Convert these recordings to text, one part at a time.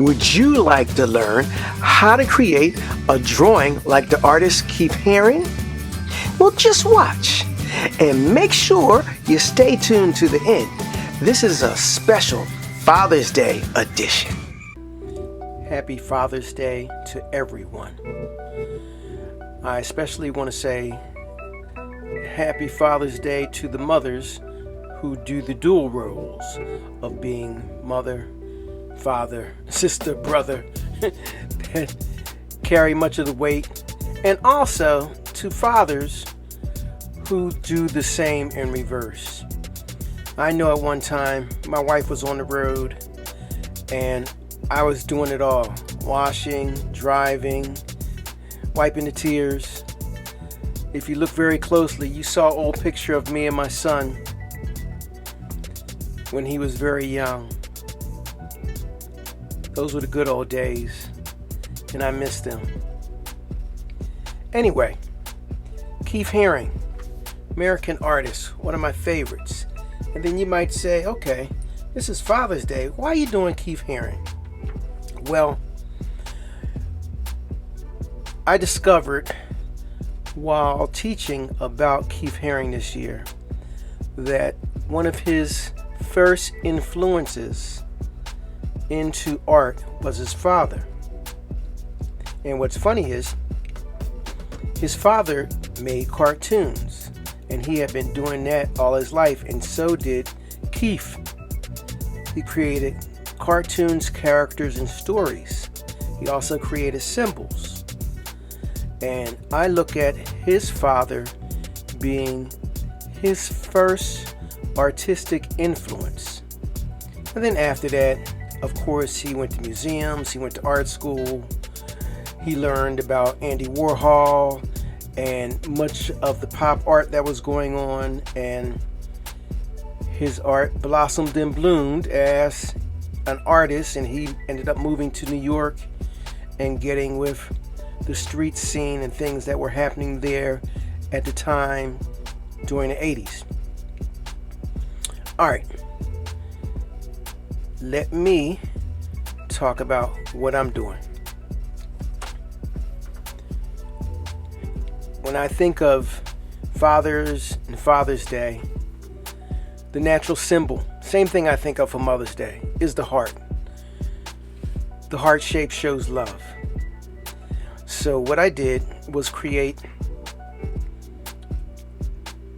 Would you like to learn how to create a drawing like the artist Keith Haring? Well, just watch and make sure you stay tuned to the end. This is a special Father's Day edition. Happy Father's Day to everyone. I especially want to say Happy Father's Day to the mothers who do the dual roles of being mother, father, sister, brother, that carry much of the weight, and also to fathers who do the same in reverse. I know at one time my wife was on the road and I was doing it all: washing, driving, wiping the tears. If you look very closely, you saw an old picture of me and my son when he was very young. Those were the good old days, and I miss them. Anyway, Keith Haring, American artist, one of my favorites. And then you might say, okay, this is Father's Day. Why are you doing Keith Haring? Well, I discovered while teaching about Keith Haring this year that one of his first influences into art was his father. And what's funny is his father made cartoons, and he had been doing that all his life, and so did Keith. He created cartoons, characters, and stories. He also created symbols. And I look at his father being his first artistic influence. And then after that, of course, he went to museums, he went to art school, he learned about Andy Warhol and much of the pop art that was going on, and his art blossomed and bloomed as an artist, and he ended up moving to New York and getting with the street scene and things that were happening there at the time during the 80s. All right. Let me talk about what I'm doing. When I think of fathers and Father's Day, the natural symbol, same thing I think of for Mother's Day, is the heart. The heart shape shows love. So what I did was create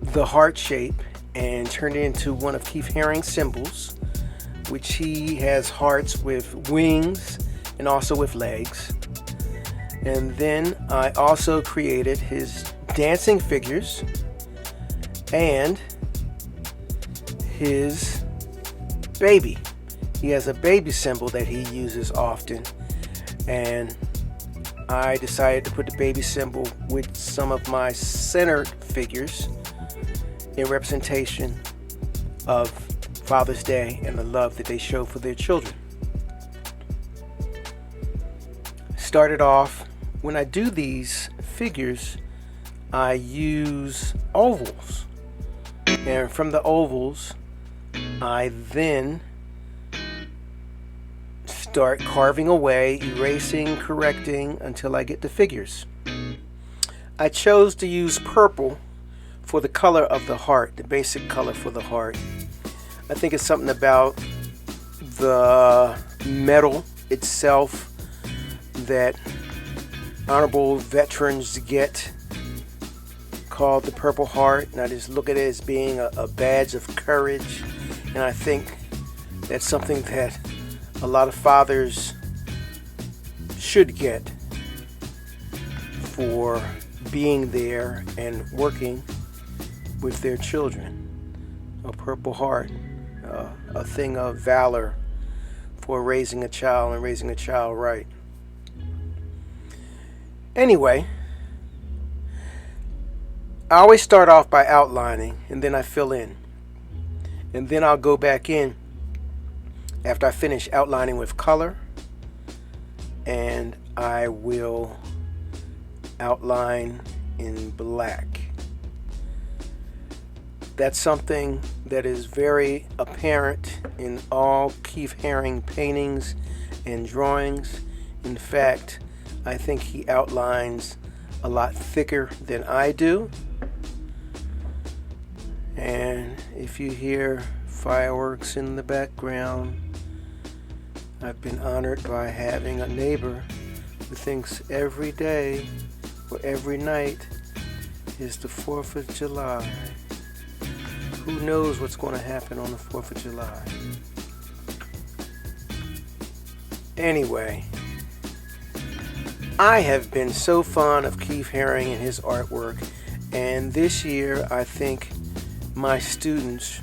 the heart shape and turned it into one of Keith Haring's symbols, which he has hearts with wings and also with legs. And then I also created his dancing figures and his baby. He has a baby symbol that he uses often, and I decided to put the baby symbol with some of my centered figures in representation of Father's Day and the love that they show for their children. Started off, when I do these figures, I use ovals, and from the ovals I then start carving away, erasing, correcting until I get the figures. I chose to use purple for the color of the heart, the basic color for the heart. I think it's something about the metal itself that honorable veterans get, called the Purple Heart, and I just look at it as being a badge of courage. And I think that's something that a lot of fathers should get for being there and working with their children. A Purple Heart, a thing of valor for raising a child and raising a child right. Anyway, I always start off by outlining, and then I fill in. And then I'll go back in after I finish outlining with color, and I will outline in black. That's something that is very apparent in all Keith Haring paintings in drawings. In fact, I think he outlines a lot thicker than I do. And if you hear fireworks in the background, I've been honored by having a neighbor who thinks every day or every night is the 4th of July. Who knows what's going to happen on the 4th of July? Anyway, I have been so fond of Keith Haring and his artwork, and this year I think my students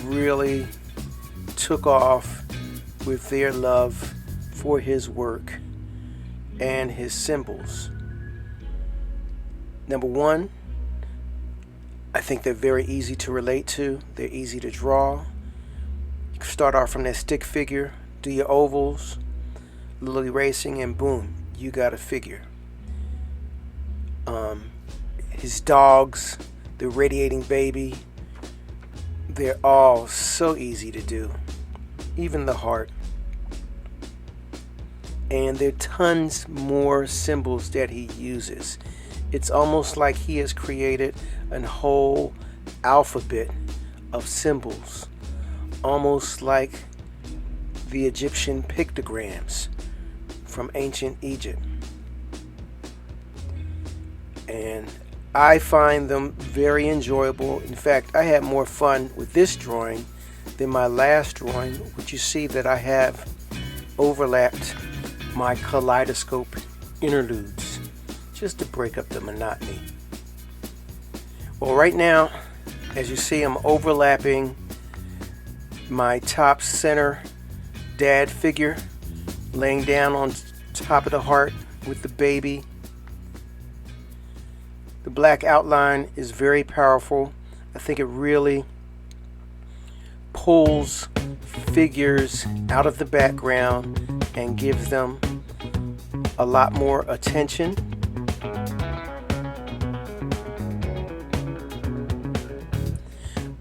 really took off with their love for his work and his symbols. Number one, I think they're very easy to relate to. They're easy to draw. You can start off from that stick figure, do your ovals, little erasing, and boom, you got a figure. His dogs, the radiating baby, they're all so easy to do. Even the heart. And there are tons more symbols that he uses. It's almost like he has created a whole alphabet of symbols, almost like the Egyptian pictograms from ancient Egypt. And I find them very enjoyable. In fact, I had more fun with this drawing than my last drawing, which you see that I have overlapped my kaleidoscope interludes just to break up the monotony. Well, right now, as you see, I'm overlapping my top center dad figure, laying down on top of the heart with the baby. The black outline is very powerful. I think it really pulls figures out of the background and gives them a lot more attention.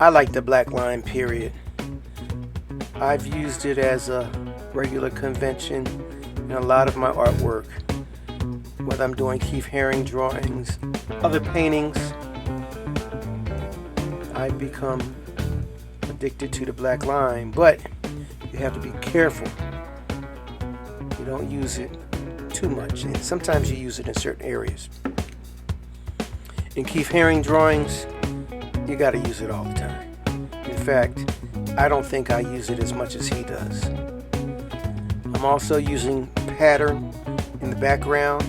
I like the black line period. I've used it as a regular convention in a lot of my artwork, whether I'm doing Keith Haring drawings, other paintings. I've become addicted to the black line, but you have to be careful. You don't use it too much, and sometimes you use it in certain areas. In Keith Haring drawings, you got to use it all the time. In fact, I don't think I use it as much as he does. I'm also using pattern in the background.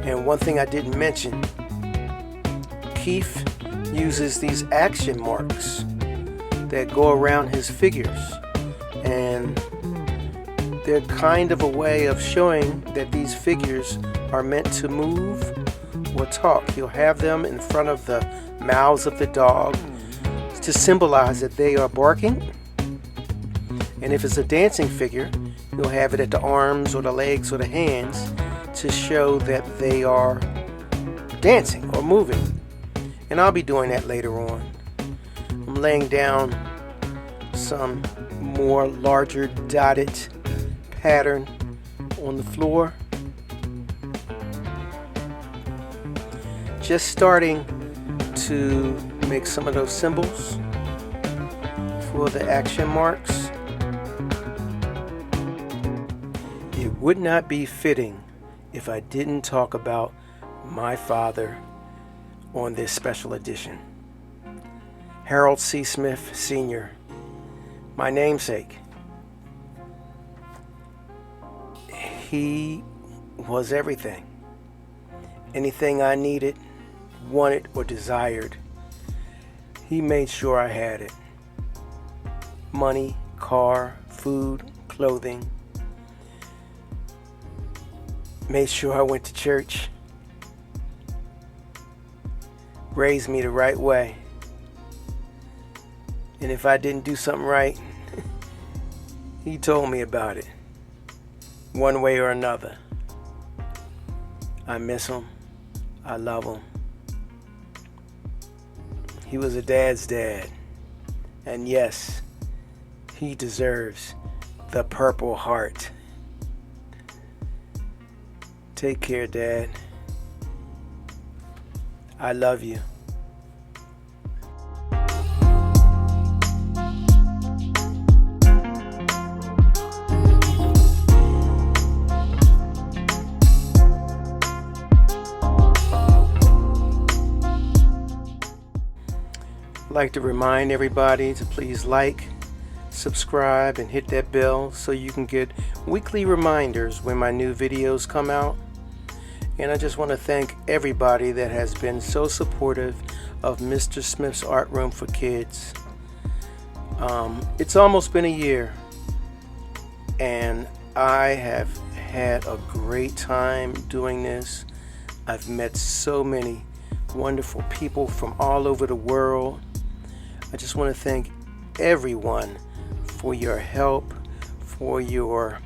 And one thing I didn't mention, Keith uses these action marks that go around his figures. And they're kind of a way of showing that these figures are meant to move or talk. He'll have them in front of the mouths of the dog to symbolize that they are barking. And if it's a dancing figure, he'll have it at the arms or the legs or the hands to show that they are dancing or moving. And I'll be doing that later on. I'm laying down some more larger dotted pattern on the floor. Just starting to make some of those symbols for the action marks. It would not be fitting if I didn't talk about my father on this special edition. Harold C. Smith Sr., my namesake. He was everything. Anything I needed, wanted, or desired, he made sure I had it. Money, car, food, clothing. Made sure I went to church. Raised me the right way. And if I didn't do something right, he told me about it. One way or another. I miss him. I love him. He was a dad's dad. And yes, he deserves the Purple Heart. Take care, Dad. I love you. I'd like to remind everybody to please like, subscribe, and hit that bell so you can get weekly reminders when my new videos come out. And I just want to thank everybody that has been so supportive of Mr. Smith's Art Room for Kids. It's almost been a year, and I have had a great time doing this. I've met so many wonderful people from all over the world. I just want to thank everyone for your help, for your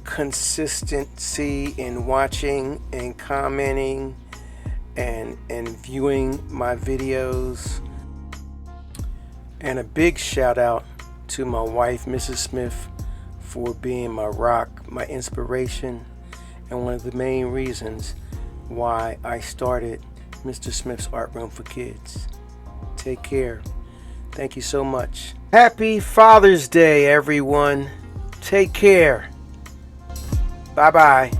consistency in watching and commenting and viewing my videos. And a big shout out to my wife, Mrs. Smith, for being my rock, my inspiration, and one of the main reasons why I started Mr. Smith's Art Room for Kids. Take care. Thank you so much. Happy Father's Day, everyone. Take care. Bye-bye.